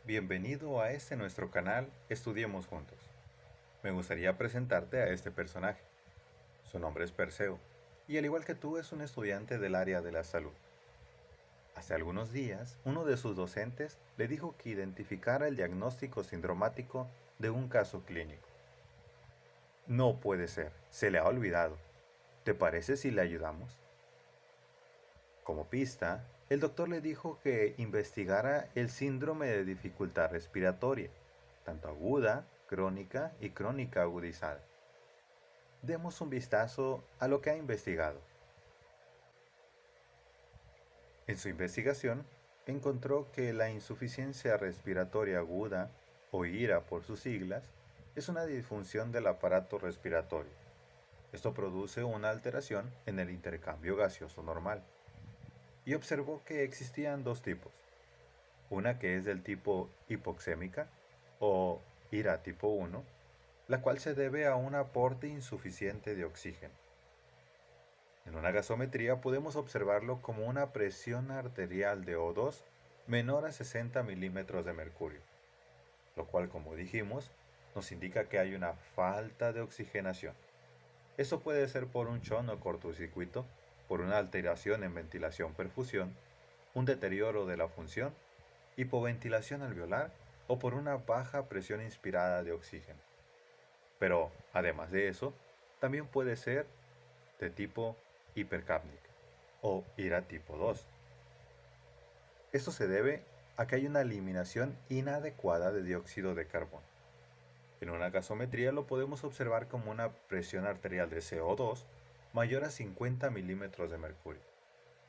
Bienvenido a este nuestro canal Estudiemos Juntos. Me gustaría presentarte a este personaje. Su nombre es Perseo, y al igual que tú es un estudiante del área de la salud. Hace algunos días, uno de sus docentes le dijo que identificara el diagnóstico sindromático de un caso clínico. No puede ser, se le ha olvidado. ¿Te parece si le ayudamos? Como pista, el doctor le dijo que investigara el síndrome de dificultad respiratoria, tanto aguda, crónica y crónica agudizada. Demos un vistazo a lo que ha investigado. En su investigación, encontró que la insuficiencia respiratoria aguda, o IRA por sus siglas, es una disfunción del aparato respiratorio. Esto produce una alteración en el intercambio gaseoso normal. Y observó que existían dos tipos. Una que es del tipo hipoxémica o IRA tipo 1, la cual se debe a un aporte insuficiente de oxígeno. En una gasometría podemos observarlo como una presión arterial de O2 menor a 60 milímetros de mercurio, lo cual, como dijimos, nos indica que hay una falta de oxigenación. Esto puede ser por un shock o cortocircuito, por una alteración en ventilación-perfusión, un deterioro de la función, hipoventilación alveolar o por una baja presión inspirada de oxígeno. Pero, además de eso, también puede ser de tipo hipercápnica o IRA tipo 2. Esto se debe a que hay una eliminación inadecuada de dióxido de carbono. En una gasometría lo podemos observar como una presión arterial de CO2 mayor a 50 milímetros de mercurio.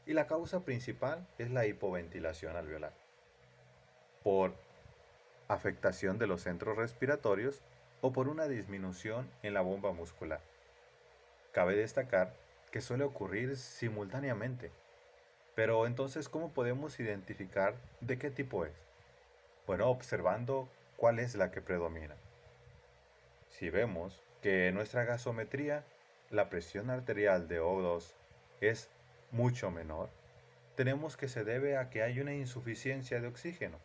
Y la causa principal es la hipoventilación alveolar, por afectación de los centros respiratorios o por una disminución en la bomba muscular. Cabe destacar que suele ocurrir simultáneamente. Pero entonces, ¿cómo podemos identificar de qué tipo es? Bueno, observando cuál es la que predomina. Si vemos que en nuestra gasometría la presión arterial de O2 es mucho menor, tenemos que se debe a que hay una insuficiencia de oxígeno.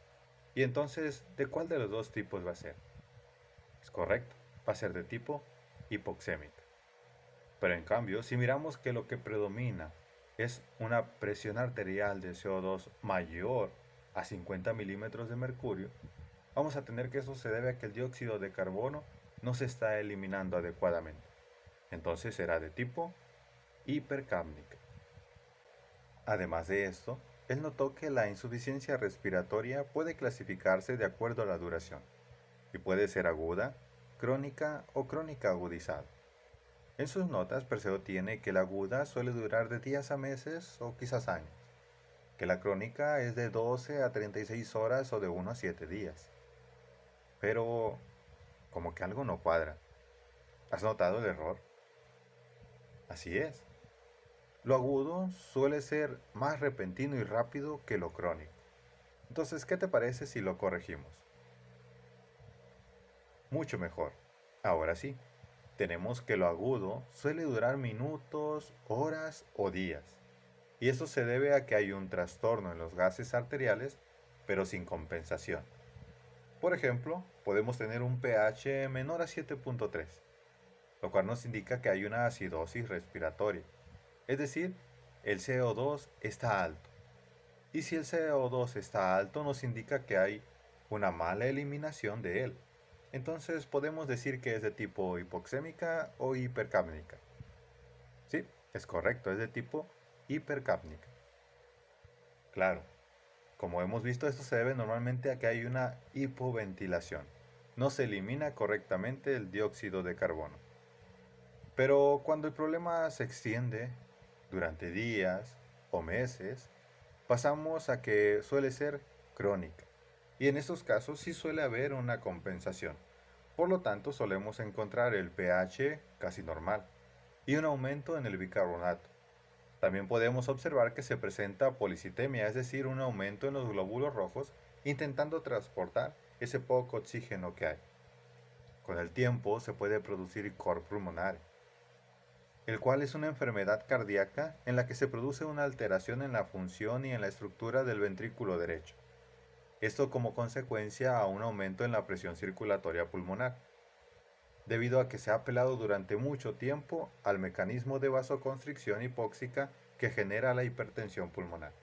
Y entonces, ¿de cuál de los dos tipos va a ser? Es correcto, va a ser de tipo hipoxémica. Pero en cambio, si miramos que lo que predomina es una presión arterial de CO2 mayor a 50 milímetros de mercurio, vamos a tener que eso se debe a que el dióxido de carbono no se está eliminando adecuadamente. Entonces será de tipo hipercápnica. Además de esto, él notó que la insuficiencia respiratoria puede clasificarse de acuerdo a la duración y puede ser aguda, crónica o crónica agudizada. En sus notas, Perseo tiene que la aguda suele durar de días a meses o quizás años, que la crónica es de 12 a 36 horas o de 1 a 7 días. Pero, como que algo no cuadra. ¿Has notado el error? Así es. Lo agudo suele ser más repentino y rápido que lo crónico. Entonces, ¿qué te parece si lo corregimos? Mucho mejor. Ahora sí, tenemos que lo agudo suele durar minutos, horas o días. Y esto se debe a que hay un trastorno en los gases arteriales, pero sin compensación. Por ejemplo, podemos tener un pH menor a 7.3, lo cual nos indica que hay una acidosis respiratoria. Es decir, el CO2 está alto. Y si el CO2 está alto, nos indica que hay una mala eliminación de él. Entonces podemos decir que es de tipo hipoxémica o hipercápnica. Sí, es correcto, es de tipo hipercápnica. Claro, como hemos visto, esto se debe normalmente a que hay una hipoventilación. No se elimina correctamente el dióxido de carbono. Pero cuando el problema se extiende durante días o meses, pasamos a que suele ser crónica. Y en estos casos sí suele haber una compensación. Por lo tanto, solemos encontrar el pH casi normal y un aumento en el bicarbonato. También podemos observar que se presenta policitemia, es decir, un aumento en los glóbulos rojos intentando transportar ese poco oxígeno que hay. Con el tiempo se puede producir cor pulmonar, el cual es una enfermedad cardíaca en la que se produce una alteración en la función y en la estructura del ventrículo derecho. Esto como consecuencia a un aumento en la presión circulatoria pulmonar, debido a que se ha apelado durante mucho tiempo al mecanismo de vasoconstricción hipóxica que genera la hipertensión pulmonar.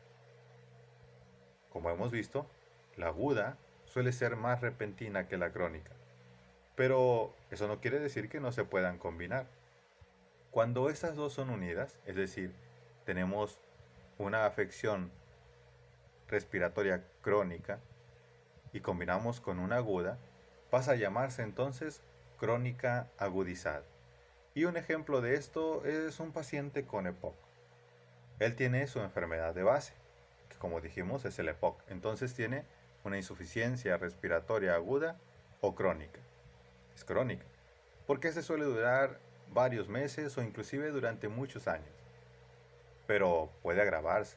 Como hemos visto, la aguda suele ser más repentina que la crónica, pero eso no quiere decir que no se puedan combinar. Cuando estas dos son unidas, es decir, tenemos una afección respiratoria crónica y combinamos con una aguda, pasa a llamarse entonces crónica agudizada. Y un ejemplo de esto es un paciente con EPOC. Él tiene su enfermedad de base, que como dijimos es el EPOC. Entonces tiene una insuficiencia respiratoria aguda o crónica. Es crónica, porque se suele durar varios meses o inclusive durante muchos años, pero puede agravarse.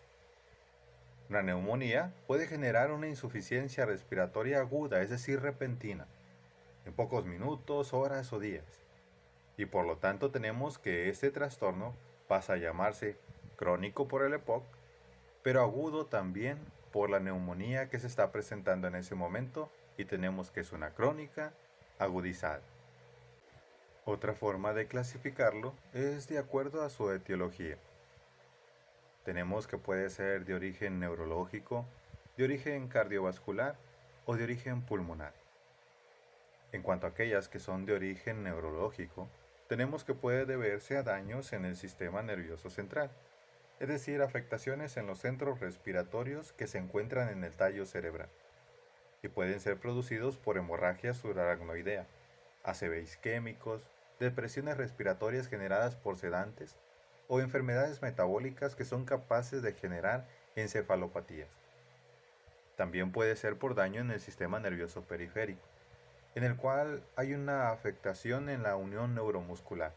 Una neumonía puede generar una insuficiencia respiratoria aguda, es decir, repentina, en pocos minutos, horas o días. Y por lo tanto tenemos que este trastorno pasa a llamarse crónico por el EPOC, pero agudo también por la neumonía que se está presentando en ese momento y tenemos que es una crónica agudizada. Otra forma de clasificarlo es de acuerdo a su etiología. Tenemos que puede ser de origen neurológico, de origen cardiovascular o de origen pulmonar. En cuanto a aquellas que son de origen neurológico, tenemos que puede deberse a daños en el sistema nervioso central, es decir, afectaciones en los centros respiratorios que se encuentran en el tallo cerebral, y pueden ser producidos por hemorragia subaracnoidea, ACV isquémicos, depresiones respiratorias generadas por sedantes o enfermedades metabólicas que son capaces de generar encefalopatías. También puede ser por daño en el sistema nervioso periférico, en el cual hay una afectación en la unión neuromuscular.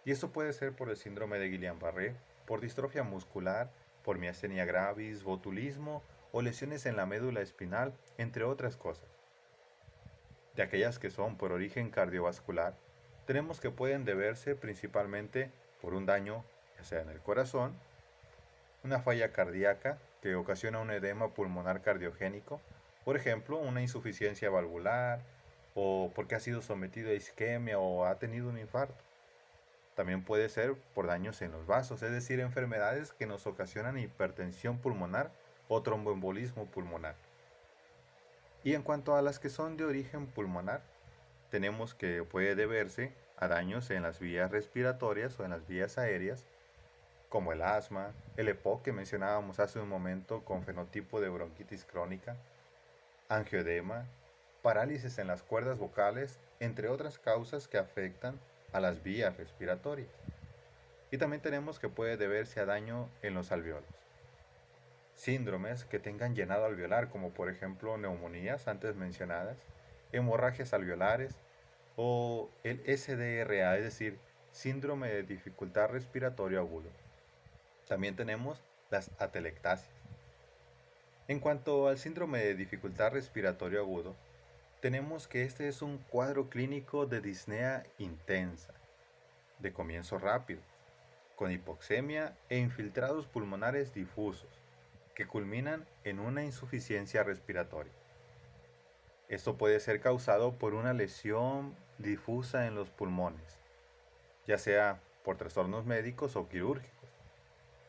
Y esto puede ser por el síndrome de Guillain-Barré, por distrofia muscular, por miastenia gravis, botulismo o lesiones en la médula espinal, entre otras cosas. De aquellas que son por origen cardiovascular, tenemos que pueden deberse principalmente por un daño, ya sea en el corazón, una falla cardíaca que ocasiona un edema pulmonar cardiogénico, por ejemplo, una insuficiencia valvular, o porque ha sido sometido a isquemia o ha tenido un infarto. También puede ser por daños en los vasos, es decir, enfermedades que nos ocasionan hipertensión pulmonar o tromboembolismo pulmonar. Y en cuanto a las que son de origen pulmonar, tenemos que puede deberse a daños en las vías respiratorias o en las vías aéreas, como el asma, el EPOC que mencionábamos hace un momento con fenotipo de bronquitis crónica, angioedema, parálisis en las cuerdas vocales, entre otras causas que afectan a las vías respiratorias. Y también tenemos que puede deberse a daño en los alveolos. Síndromes que tengan llenado alveolar, como por ejemplo neumonías antes mencionadas, hemorragias alveolares o el SDRA, es decir, síndrome de dificultad respiratorio agudo. También tenemos las atelectasias. En cuanto al síndrome de dificultad respiratorio agudo, tenemos que este es un cuadro clínico de disnea intensa, de comienzo rápido, con hipoxemia e infiltrados pulmonares difusos, que culminan en una insuficiencia respiratoria. Esto puede ser causado por una lesión difusa en los pulmones, ya sea por trastornos médicos o quirúrgicos,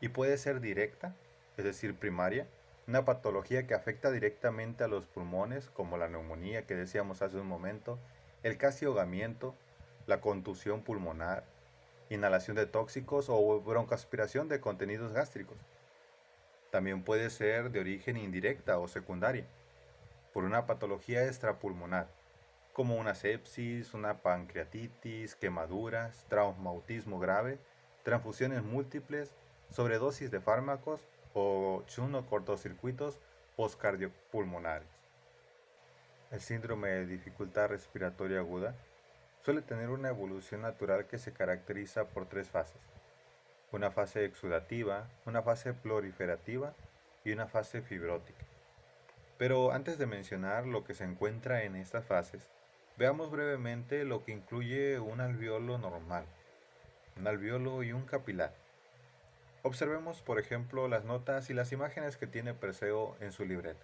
y puede ser directa, es decir, primaria, una patología que afecta directamente a los pulmones, como la neumonía que decíamos hace un momento, el casi ahogamiento, la contusión pulmonar, inhalación de tóxicos o broncoaspiración de contenidos gástricos. También puede ser de origen indirecta o secundaria, por una patología extrapulmonar, como una sepsis, una pancreatitis, quemaduras, traumatismo grave, transfusiones múltiples, sobredosis de fármacos o cortocircuitos postcardiopulmonares. El síndrome de dificultad respiratoria aguda suele tener una evolución natural que se caracteriza por tres fases: una fase exudativa, una fase proliferativa y una fase fibrótica. Pero antes de mencionar lo que se encuentra en estas fases, veamos brevemente lo que incluye un alveolo normal, un alveolo y un capilar. Observemos, por ejemplo, las notas y las imágenes que tiene Perseo en su libreta.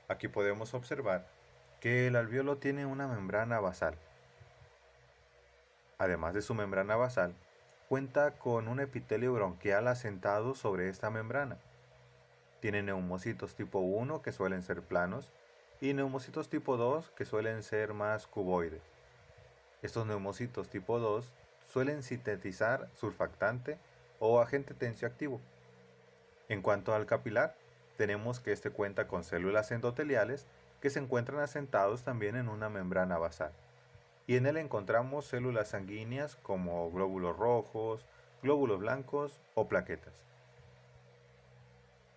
Aquí podemos observar que el alvéolo tiene una membrana basal. Además de su membrana basal, cuenta con un epitelio bronquial asentado sobre esta membrana. Tiene neumocitos tipo 1 que suelen ser planos y neumocitos tipo 2 que suelen ser más cuboides. Estos neumocitos tipo 2 suelen sintetizar surfactante o agente tensioactivo. En cuanto al capilar, tenemos que este cuenta con células endoteliales que se encuentran asentados también en una membrana basal. Y en él encontramos células sanguíneas como glóbulos rojos, glóbulos blancos o plaquetas.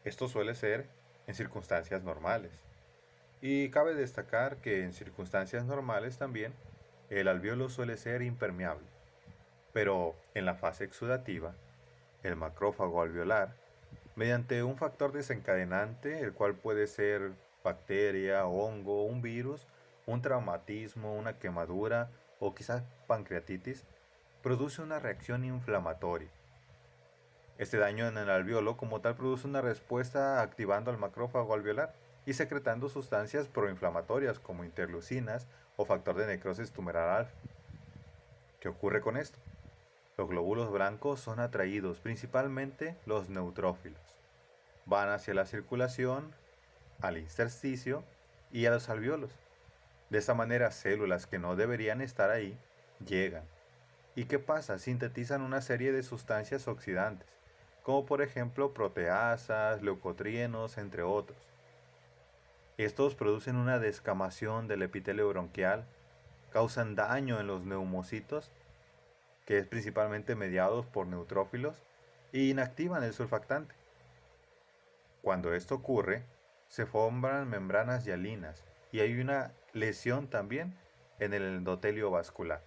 Esto suele ser en circunstancias normales. Y cabe destacar que en circunstancias normales también el alvéolo suele ser impermeable. Pero en la fase exudativa, el macrófago alveolar, mediante un factor desencadenante, el cual puede ser bacteria, hongo, un virus, un traumatismo, una quemadura o quizás pancreatitis, produce una reacción inflamatoria. Este daño en el alvéolo como tal produce una respuesta activando al macrófago alveolar y secretando sustancias proinflamatorias como interleucinas o factor de necrosis tumoral alfa. ¿Qué ocurre con esto? Los glóbulos blancos son atraídos, principalmente los neutrófilos. Van hacia la circulación, al intersticio y a los alvéolos. De esta manera, células que no deberían estar ahí llegan. ¿Y qué pasa? Sintetizan una serie de sustancias oxidantes, como por ejemplo proteasas, leucotrienos, entre otros. Estos producen una descamación del epitelio bronquial, causan daño en los neumocitos, que es principalmente mediados por neutrófilos, y inactivan el surfactante. Cuando esto ocurre, se forman membranas hialinas y hay una lesión también en el endotelio vascular.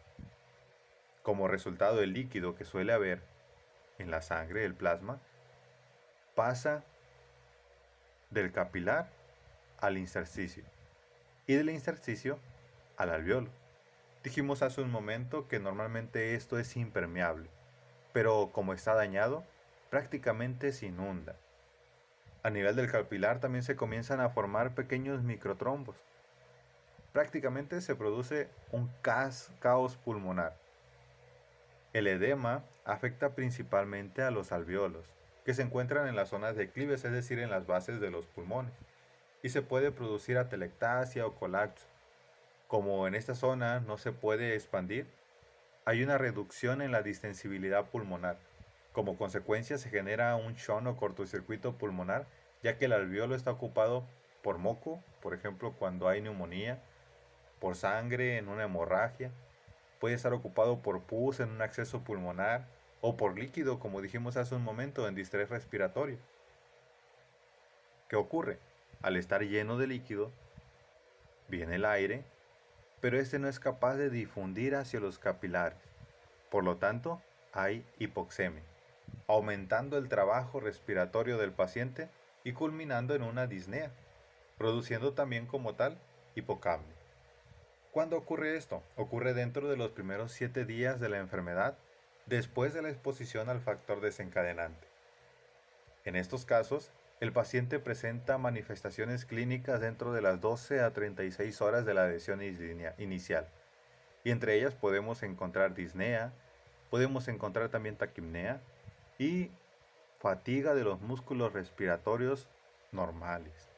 Como resultado, el líquido que suele haber en la sangre, el plasma, pasa del capilar al intersticio y del intersticio al alvéolo. Dijimos hace un momento que normalmente esto es impermeable, pero como está dañado, prácticamente se inunda. A nivel del capilar también se comienzan a formar pequeños microtrombos. Prácticamente se produce un caos pulmonar. El edema afecta principalmente a los alvéolos, que se encuentran en las zonas declives, es decir, en las bases de los pulmones, y se puede producir atelectasia o colapso. Como en esta zona no se puede expandir, hay una reducción en la distensibilidad pulmonar. Como consecuencia se genera un shunt o cortocircuito pulmonar, ya que el alvéolo está ocupado por moco, por ejemplo cuando hay neumonía, por sangre en una hemorragia, puede estar ocupado por pus en un acceso pulmonar o por líquido, como dijimos hace un momento, en distrés respiratorio. ¿Qué ocurre? Al estar lleno de líquido, viene el aire, pero este no es capaz de difundir hacia los capilares. Por lo tanto, hay hipoxemia, aumentando el trabajo respiratorio del paciente y culminando en una disnea, produciendo también como tal hipocapnia. ¿Cuándo ocurre esto? Ocurre dentro de los primeros 7 días de la enfermedad, después de la exposición al factor desencadenante. En estos casos, el paciente presenta manifestaciones clínicas dentro de las 12 a 36 horas de la adhesión inicial, y entre ellas podemos encontrar disnea, podemos encontrar también taquipnea y fatiga de los músculos respiratorios normales.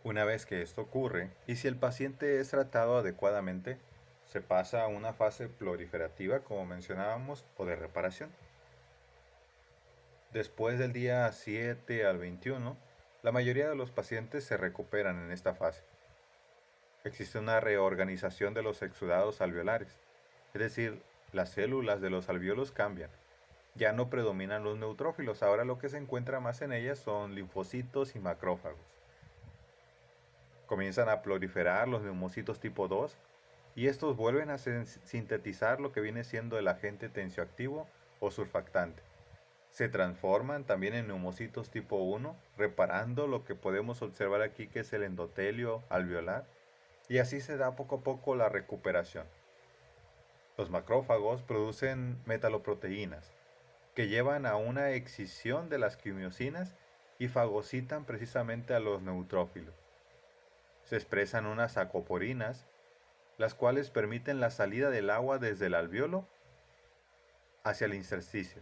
Una vez que esto ocurre, y si el paciente es tratado adecuadamente, se pasa a una fase proliferativa, como mencionábamos, o de reparación. Después del día 7 al 21, la mayoría de los pacientes se recuperan en esta fase. Existe una reorganización de los exudados alveolares, es decir, las células de los alvéolos cambian. Ya no predominan los neutrófilos, ahora lo que se encuentra más en ellas son linfocitos y macrófagos. Comienzan a proliferar los neumocitos tipo 2 y estos vuelven a sintetizar lo que viene siendo el agente tensioactivo o surfactante. Se transforman también en neumocitos tipo 1, reparando lo que podemos observar aquí que es el endotelio alveolar, y así se da poco a poco la recuperación. Los macrófagos producen metaloproteínas, que llevan a una excisión de las quimiosinas y fagocitan precisamente a los neutrófilos. Se expresan unas acoporinas, las cuales permiten la salida del agua desde el alveolo hacia el intersticio.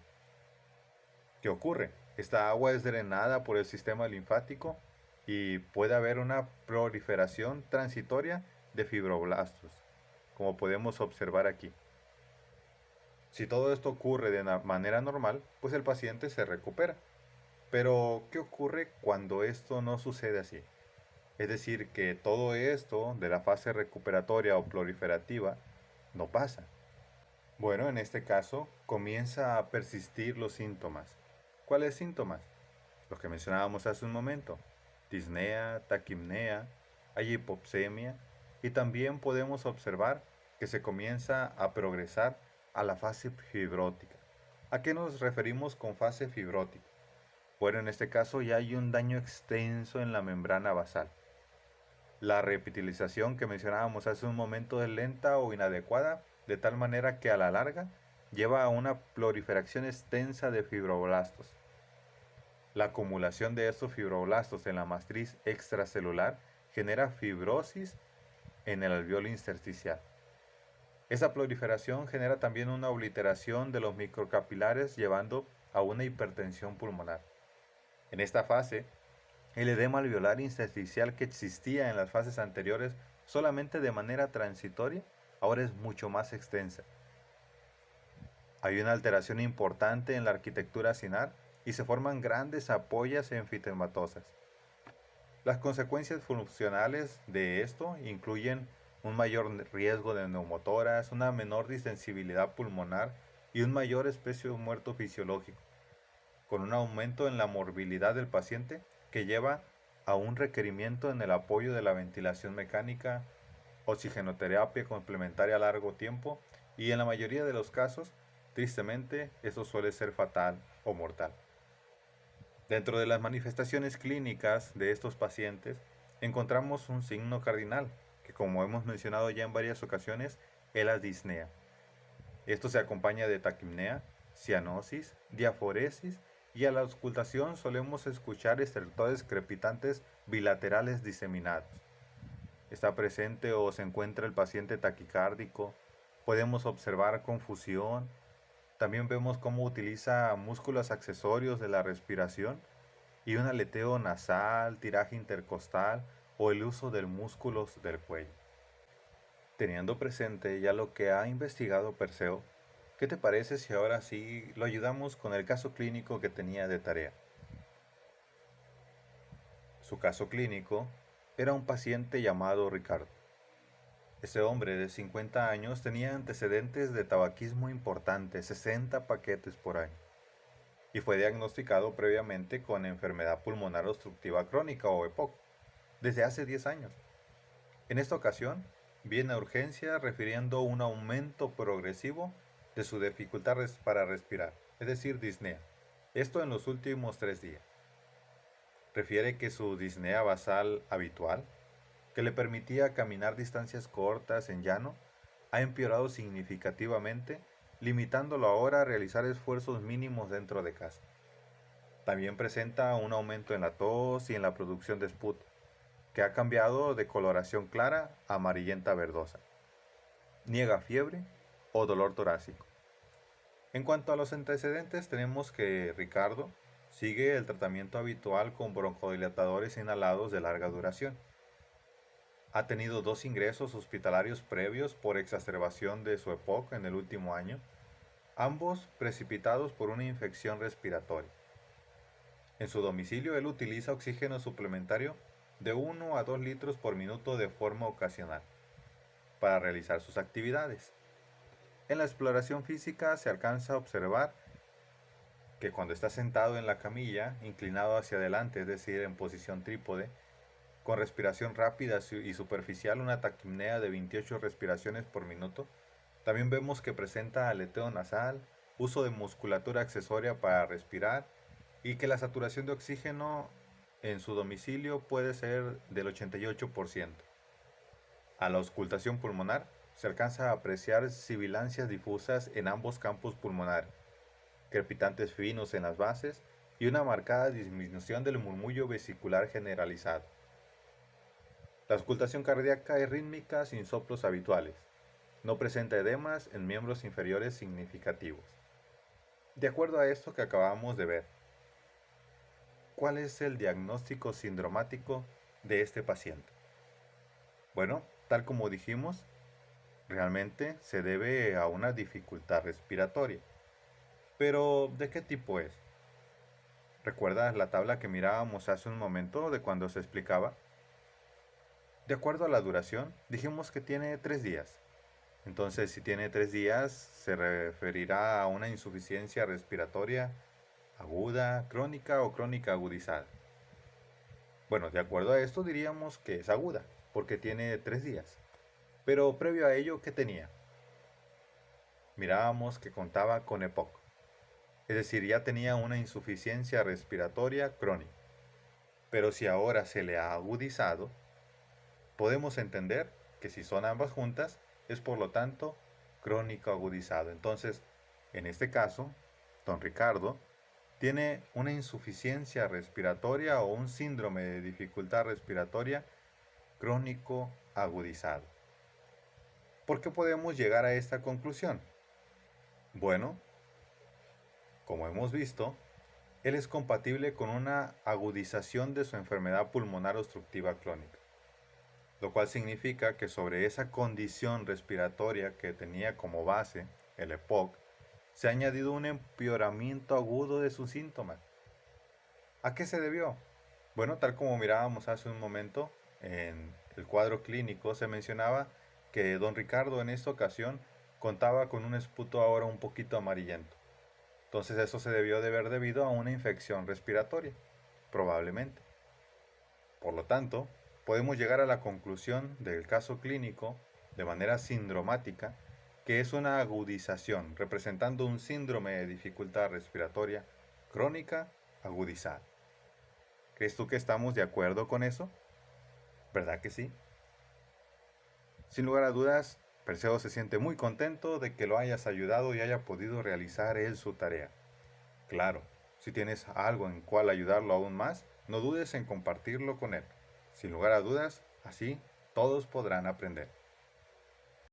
¿Qué ocurre? Esta agua es drenada por el sistema linfático y puede haber una proliferación transitoria de fibroblastos, como podemos observar aquí. Si todo esto ocurre de manera normal, pues el paciente se recupera. Pero, ¿qué ocurre cuando esto no sucede así? Es decir, que todo esto de la fase recuperatoria o proliferativa no pasa. Bueno, en este caso comienza a persistir los síntomas. ¿Cuáles síntomas? Los que mencionábamos hace un momento. Disnea, taquipnea, hay hipoxemia y también podemos observar que se comienza a progresar a la fase fibrótica. ¿A qué nos referimos con fase fibrótica? Bueno, en este caso ya hay un daño extenso en la membrana basal. La reepitelización que mencionábamos hace un momento es lenta o inadecuada, de tal manera que a la larga lleva a una proliferación extensa de fibroblastos. La acumulación de estos fibroblastos en la matriz extracelular genera fibrosis en el alveolo intersticial. Esa proliferación genera también una obliteración de los microcapilares, llevando a una hipertensión pulmonar. En esta fase, el edema alveolar intersticial que existía en las fases anteriores solamente de manera transitoria, ahora es mucho más extensa. Hay una alteración importante en la arquitectura acinar y se forman grandes ampollas enfitematosas. Las consecuencias funcionales de esto incluyen un mayor riesgo de neumotoras, una menor distensibilidad pulmonar y un mayor especio muerto fisiológico, con un aumento en la morbilidad del paciente que lleva a un requerimiento en el apoyo de la ventilación mecánica, oxigenoterapia complementaria a largo tiempo y en la mayoría de los casos, tristemente, eso suele ser fatal o mortal. Dentro de las manifestaciones clínicas de estos pacientes encontramos un signo cardinal, que como hemos mencionado ya en varias ocasiones, es la disnea. Esto se acompaña de taquipnea, cianosis, diaforesis y a la auscultación solemos escuchar estertores crepitantes bilaterales diseminados. Está presente o se encuentra el paciente taquicárdico, podemos observar confusión, también vemos cómo utiliza músculos accesorios de la respiración y un aleteo nasal, tiraje intercostal o el uso del músculo del cuello. Teniendo presente ya lo que ha investigado Perseo, ¿qué te parece si ahora sí lo ayudamos con el caso clínico que tenía de tarea? Su caso clínico era un paciente llamado Ricardo. Este hombre de 50 años tenía antecedentes de tabaquismo importantes, 60 paquetes por año, y fue diagnosticado previamente con enfermedad pulmonar obstructiva crónica o EPOC desde hace 10 años. En esta ocasión, viene a urgencia refiriendo un aumento progresivo de su dificultad para respirar, es decir, disnea. Esto en los últimos 3 días. Refiere que su disnea basal habitual, que le permitía caminar distancias cortas en llano, ha empeorado significativamente, limitándolo ahora a realizar esfuerzos mínimos dentro de casa. También presenta un aumento en la tos y en la producción de sput, que ha cambiado de coloración clara a amarillenta verdosa. Niega fiebre o dolor torácico. En cuanto a los antecedentes, tenemos que Ricardo sigue el tratamiento habitual con broncodilatadores inhalados de larga duración. Ha tenido 2 ingresos hospitalarios previos por exacerbación de su EPOC en el último año, ambos precipitados por una infección respiratoria. En su domicilio él utiliza oxígeno suplementario de 1 a 2 litros por minuto de forma ocasional para realizar sus actividades. En la exploración física se alcanza a observar que cuando está sentado en la camilla, inclinado hacia adelante, es decir, en posición trípode, con respiración rápida y superficial, una taquipnea de 28 respiraciones por minuto, también vemos que presenta aleteo nasal, uso de musculatura accesoria para respirar y que la saturación de oxígeno en su domicilio puede ser del 88%. A la auscultación pulmonar se alcanza a apreciar sibilancias difusas en ambos campos pulmonares, crepitantes finos en las bases y una marcada disminución del murmullo vesicular generalizado. La auscultación cardíaca es rítmica sin soplos habituales. No presenta edemas en miembros inferiores significativos. De acuerdo a esto que acabamos de ver, ¿cuál es el diagnóstico sindromático de este paciente? Bueno, tal como dijimos, realmente se debe a una dificultad respiratoria. Pero, ¿de qué tipo es? ¿Recuerdas la tabla que mirábamos hace un momento de cuando se explicaba? De acuerdo a la duración, dijimos que tiene 3 días. Entonces, si tiene 3 días, se referirá a una insuficiencia respiratoria aguda, crónica o crónica agudizada. Bueno, de acuerdo a esto diríamos que es aguda, porque tiene 3 días. Pero previo a ello, ¿qué tenía? Mirábamos que contaba con EPOC, es decir, ya tenía una insuficiencia respiratoria crónica. Pero si ahora se le ha agudizado, podemos entender que si son ambas juntas, es por lo tanto crónico agudizado. Entonces, en este caso, don Ricardo tiene una insuficiencia respiratoria o un síndrome de dificultad respiratoria crónico agudizado. ¿Por qué podemos llegar a esta conclusión? Bueno, como hemos visto, él es compatible con una agudización de su enfermedad pulmonar obstructiva crónica, lo cual significa que sobre esa condición respiratoria que tenía como base, el EPOC, se ha añadido un empeoramiento agudo de sus síntomas. ¿A qué se debió? Bueno, tal como mirábamos hace un momento, en el cuadro clínico se mencionaba que don Ricardo en esta ocasión contaba con un esputo ahora un poquito amarillento. Entonces eso se debió de ver debido a una infección respiratoria, probablemente. Por lo tanto, podemos llegar a la conclusión del caso clínico de manera sindromática que es una agudización representando un síndrome de dificultad respiratoria crónica agudizada. ¿Crees tú que estamos de acuerdo con eso? ¿Verdad que sí? Sin lugar a dudas, Perseo se siente muy contento de que lo hayas ayudado y haya podido realizar él su tarea. Claro, si tienes algo en cual ayudarlo aún más, no dudes en compartirlo con él. Sin lugar a dudas, así todos podrán aprender.